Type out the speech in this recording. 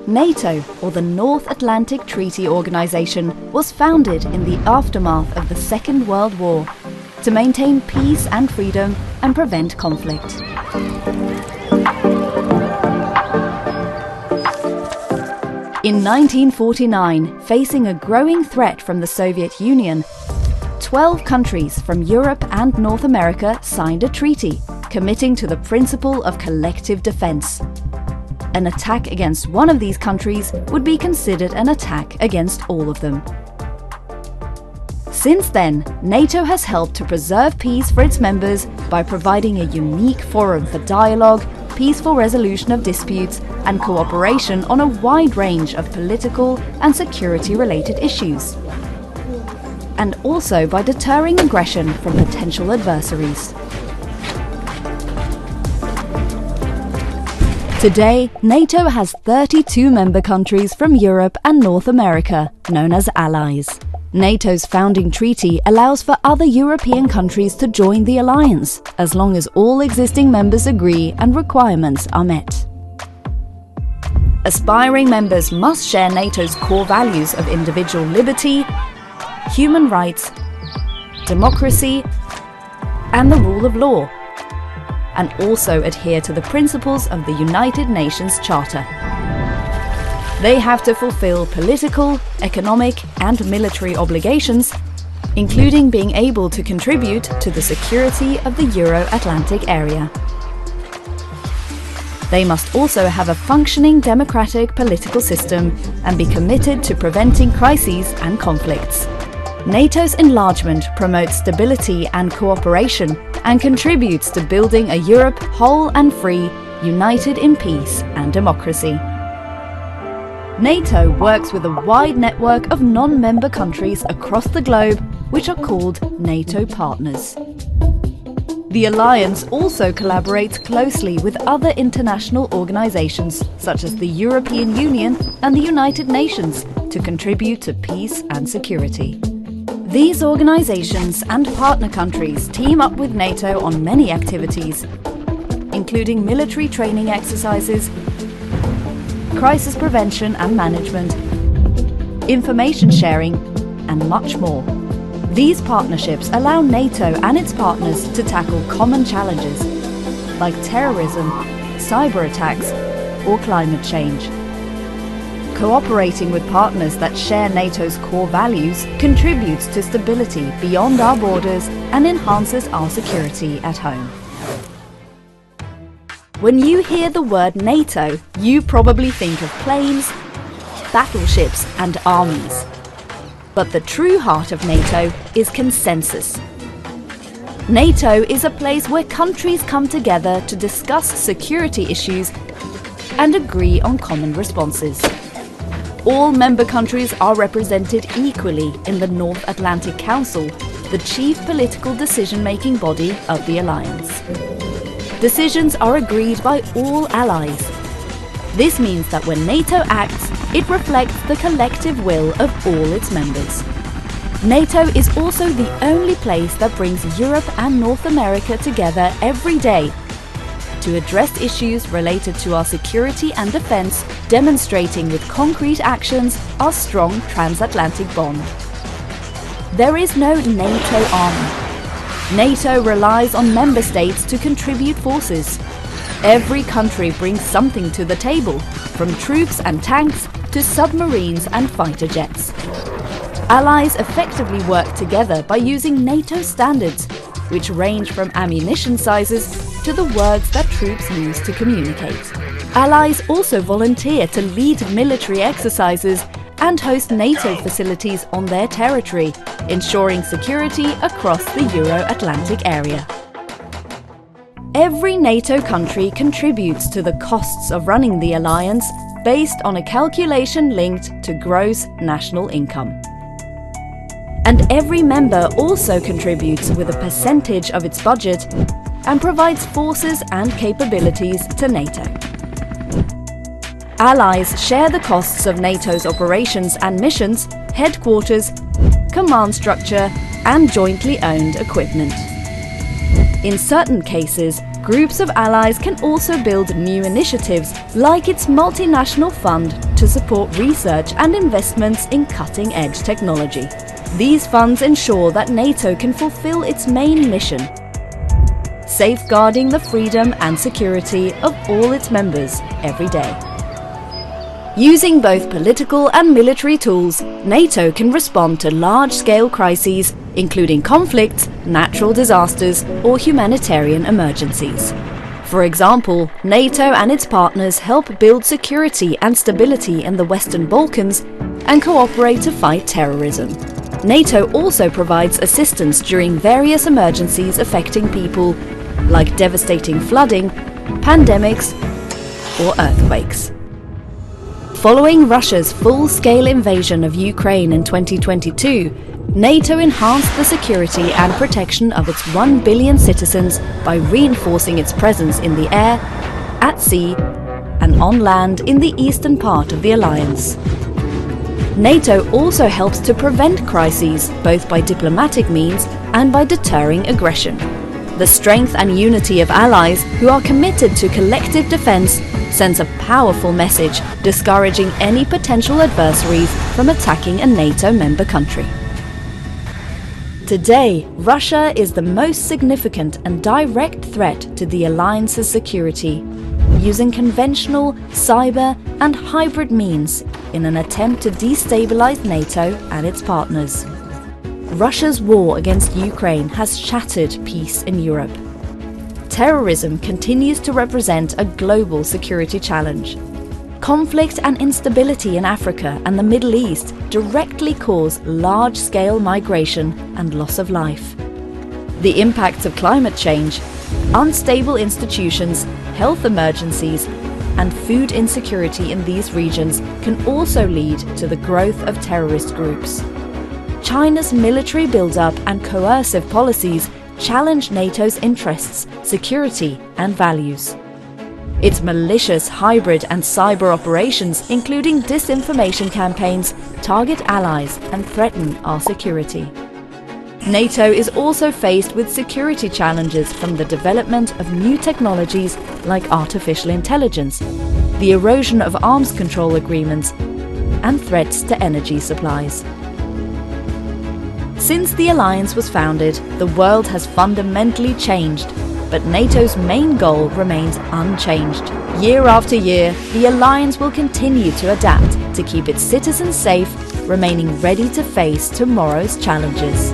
NATO, or the North Atlantic Treaty Organization, was founded in the aftermath of the Second World War to maintain peace and freedom and prevent conflict. In 1949, facing a growing threat from the Soviet Union, 12 countries from Europe and North America signed a treaty committing to the principle of collective defense. An attack against one of these countries would be considered an attack against all of them. Since then, NATO has helped to preserve peace for its members by providing a unique forum for dialogue, peaceful resolution of disputes, and cooperation on a wide range of political and security-related issues. And also by deterring aggression from potential adversaries. Today, NATO has 32 member countries from Europe and North America, known as allies. NATO's founding treaty allows for other European countries to join the alliance, as long as all existing members agree and requirements are met. Aspiring members must share NATO's core values of individual liberty, human rights, democracy, and the rule of law, and also adhere to the principles of the United Nations Charter. They have to fulfill political, economic, and military obligations, including being able to contribute to the security of the Euro-Atlantic area. They must also have a functioning democratic political system and be committed to preventing crises and conflicts. NATO's enlargement promotes stability and cooperation and contributes to building a Europe whole and free, united in peace and democracy. NATO works with a wide network of non-member countries across the globe, which are called NATO partners. The alliance also collaborates closely with other international organizations, such as the European Union and the United Nations, to contribute to peace and security. These organizations and partner countries team up with NATO on many activities, including military training exercises, crisis prevention and management, information sharing, and much more. These partnerships allow NATO and its partners to tackle common challenges like terrorism, cyber attacks, or climate change. Cooperating with partners that share NATO's core values contributes to stability beyond our borders and enhances our security at home. When you hear the word NATO, you probably think of planes, battleships, and armies. But the true heart of NATO is consensus. NATO is a place where countries come together to discuss security issues and agree on common responses. All member countries are represented equally in the North Atlantic Council, the chief political decision-making body of the alliance. Decisions are agreed by all allies. This means that when NATO acts, it reflects the collective will of all its members. NATO is also the only place that brings Europe and North America together every day to address issues related to our security and defense, demonstrating with concrete actions our strong transatlantic bond. There is no NATO army. NATO relies on member states to contribute forces. Every country brings something to the table, from troops and tanks to submarines and fighter jets. Allies effectively work together by using NATO standards, which range from ammunition sizes to the words that troops use to communicate. Allies also volunteer to lead military exercises and host NATO facilities on their territory, ensuring security across the Euro-Atlantic area. Every NATO country contributes to the costs of running the alliance based on a calculation linked to gross national income. And every member also contributes with a percentage of its budget and provides forces and capabilities to NATO. Allies share the costs of NATO's operations and missions, headquarters, command structure, and jointly owned equipment. In certain cases, groups of allies can also build new initiatives, like its multinational fund to support research and investments in cutting-edge technology. These funds ensure that NATO can fulfill its main mission, safeguarding the freedom and security of all its members every day. Using both political and military tools, NATO can respond to large-scale crises, including conflicts, natural disasters, or humanitarian emergencies. For example, NATO and its partners help build security and stability in the Western Balkans and cooperate to fight terrorism. NATO also provides assistance during various emergencies affecting people, like devastating flooding, pandemics, or earthquakes. Following Russia's full-scale invasion of Ukraine in 2022, NATO enhanced the security and protection of its 1 billion citizens by reinforcing its presence in the air, at sea, and on land in the eastern part of the alliance. NATO also helps to prevent crises, both by diplomatic means and by deterring aggression. The strength and unity of allies who are committed to collective defense sends a powerful message discouraging any potential adversaries from attacking a NATO member country. Today, Russia is the most significant and direct threat to the alliance's security, using conventional, cyber, and hybrid means in an attempt to destabilize NATO and its partners. Russia's war against Ukraine has shattered peace in Europe. Terrorism continues to represent a global security challenge. Conflict and instability in Africa and the Middle East directly cause large-scale migration and loss of life. The impacts of climate change, unstable institutions, health emergencies, and food insecurity in these regions can also lead to the growth of terrorist groups. China's military build-up and coercive policies challenge NATO's interests, security, and values. Its malicious hybrid and cyber operations, including disinformation campaigns, target allies and threaten our security. NATO is also faced with security challenges from the development of new technologies like artificial intelligence, the erosion of arms control agreements, and threats to energy supplies. Since the alliance was founded, the world has fundamentally changed, but NATO's main goal remains unchanged. Year after year, the alliance will continue to adapt to keep its citizens safe, remaining ready to face tomorrow's challenges.